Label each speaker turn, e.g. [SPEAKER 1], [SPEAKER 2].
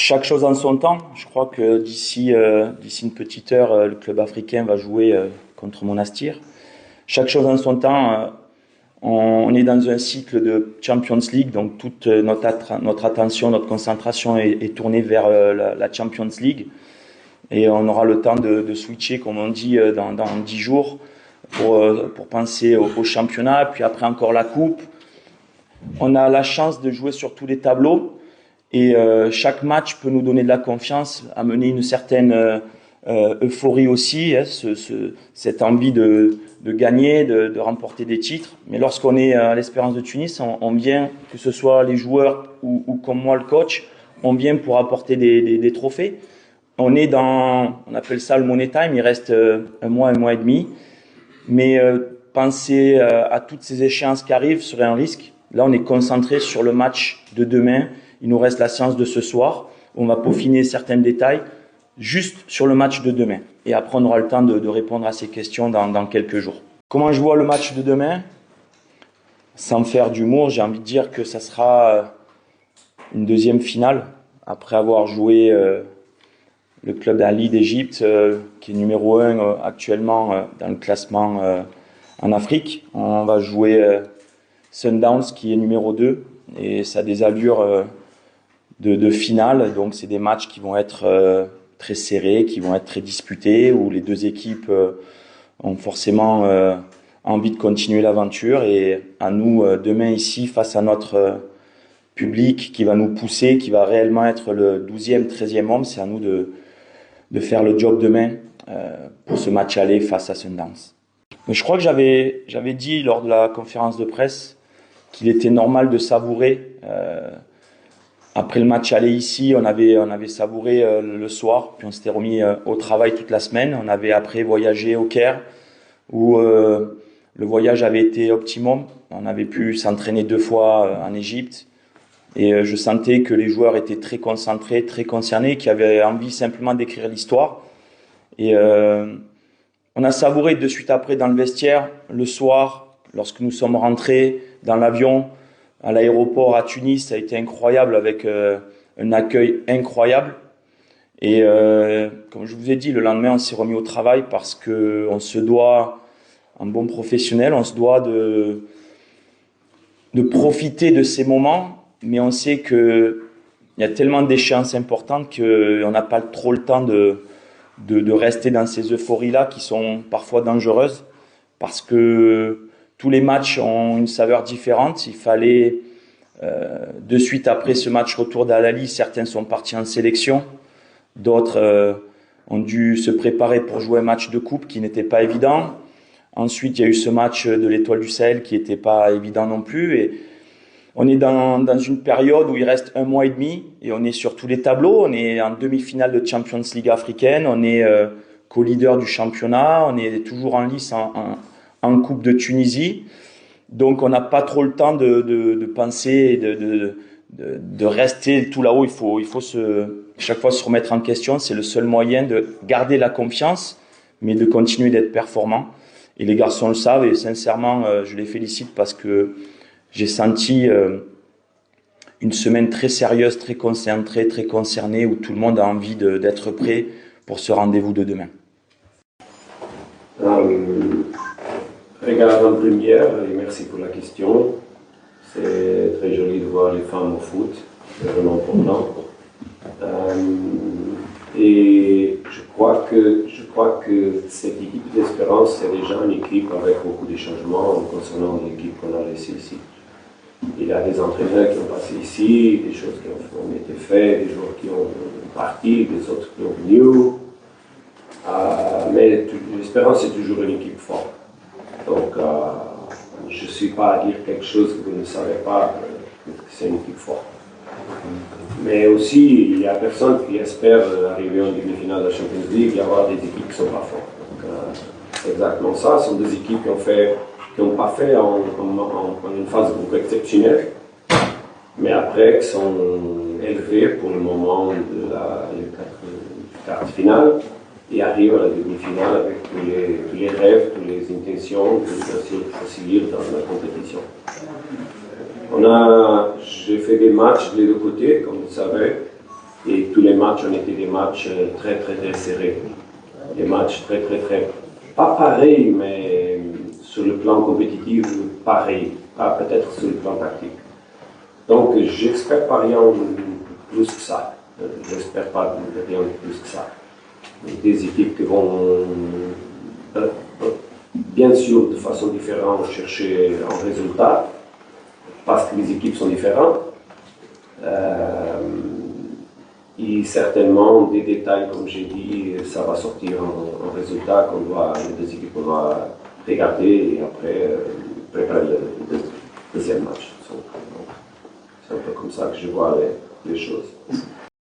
[SPEAKER 1] Chaque chose en son temps. Je crois que d'ici une petite heure, le club africain va jouer contre Monastir. Chaque chose en son temps. On est dans un cycle de Champions League, donc toute notre attention, notre concentration est tournée vers la Champions League. Et on aura le temps de switcher, comme on dit, dans 10 jours pour penser au championnat, puis après encore la coupe. On a la chance de jouer sur tous les tableaux et chaque match peut nous donner de la confiance, amener une certaine euphorie aussi, hein, cette envie de gagner, de remporter des titres. Mais lorsqu'on est à l'Espérance de Tunis, on vient, que ce soit les joueurs ou comme moi le coach, on vient pour apporter des trophées. On appelle ça le money time, il reste un mois et demi. Mais penser à toutes ces échéances qui arrivent serait un risque. Là, on est concentré sur le match de demain. Il nous reste la séance de ce soir. On va peaufiner certains détails juste sur le match de demain. Et après, on aura le temps de répondre à ces questions dans quelques jours. Comment je vois le match de demain? Sans faire d'humour, j'ai envie de dire que ça sera une deuxième finale. Après avoir joué le club d'Ali d'Égypte, qui est numéro 1 actuellement dans le classement en Afrique. On va jouer Sundowns, qui est numéro 2. Et ça a des allures de finale. Donc, c'est des matchs qui vont être très serrés, qui vont être très disputés, où les deux équipes ont forcément envie de continuer l'aventure. Et à nous, demain ici, face à notre public qui va nous pousser, qui va réellement être le 12e, 13e homme, c'est à nous de faire le job demain pour ce match aller face à Sundowns. Mais je crois que j'avais dit lors de la conférence de presse qu'il était normal de savourer. Après le match aller ici, on avait savouré le soir, puis on s'était remis au travail toute la semaine. On avait après voyagé au Caire, où le voyage avait été optimum. On avait pu s'entraîner 2 fois en Égypte. Et je sentais que les joueurs étaient très concentrés, très concernés, qui avaient envie simplement d'écrire l'histoire. Et on a savouré de suite après dans le vestiaire, le soir, lorsque nous sommes rentrés dans l'avion, à l'aéroport à Tunis, ça a été incroyable avec un accueil incroyable. Et comme je vous ai dit, le lendemain, on s'est remis au travail parce que on se doit, en bon professionnel, on se doit de profiter de ces moments. Mais on sait qu'il y a tellement d'échéances importantes qu'on n'a pas trop le temps de rester dans ces euphories-là qui sont parfois dangereuses parce que tous les matchs ont une saveur différente. Il fallait, de suite après ce match retour d'Al-Ahly, certains sont partis en sélection, d'autres ont dû se préparer pour jouer un match de coupe qui n'était pas évident. Ensuite, il y a eu ce match de l'Étoile du Sahel qui n'était pas évident non plus. Et on est dans une période où il reste 1 mois et demi et on est sur tous les tableaux. On est en demi-finale de Champions League africaine, on est co-leader du championnat, on est toujours en lice en Coupe de Tunisie. Donc on n'a pas trop le temps de penser, de rester tout là-haut. Il faut chaque fois se remettre en question. C'est le seul moyen de garder la confiance, mais de continuer d'être performant. Et les garçons le savent et sincèrement, je les félicite parce que j'ai senti une semaine très sérieuse, très concentrée, très concernée, où tout le monde a envie d'être prêt pour ce rendez-vous de demain.
[SPEAKER 2] Regarde en première, et merci pour la question. C'est très joli de voir les femmes au foot, c'est vraiment important. Et je crois que cette équipe d'Espérance, c'est déjà une équipe avec beaucoup de changements concernant l'équipe qu'on a laissée ici. Il y a des entraîneurs qui ont passé ici, des choses qui ont été faites, des joueurs qui ont parti, des autres qui ont venu. Mais l'Espérance est toujours une équipe forte. Donc, je ne suis pas à dire quelque chose que vous ne savez pas, que c'est une équipe forte. Mais aussi, il n'y a personne qui espère arriver en demi-finale de la Champions League et avoir des équipes qui ne sont pas fortes. Donc, c'est exactement ça. Ce sont des équipes qui n'ont pas fait en une phase de groupe exceptionnelle, mais après qui sont élevées pour le moment de la quart de finale et arrivent à la demi-finale avec tous les rêves, toutes les intentions de s'assurer dans la compétition. J'ai fait des matchs des deux côtés, comme vous savez, et tout matchs ont été des matchs très serrés. Des matchs très, pas pareils, mais sur le plan compétitif, pareil. Pas peut-être sur le plan tactique. Donc, j'espère pas rien plus que ça. J'espère pas rien plus que ça. Des équipes qui vont, bien sûr, de façon différente, chercher un résultat, parce que les équipes sont différentes. Et certainement, des détails, comme j'ai dit, ça va sortir en résultat les deux équipes vont regarder et après préparer le deuxième match. Donc, c'est un peu comme ça que je vois les choses.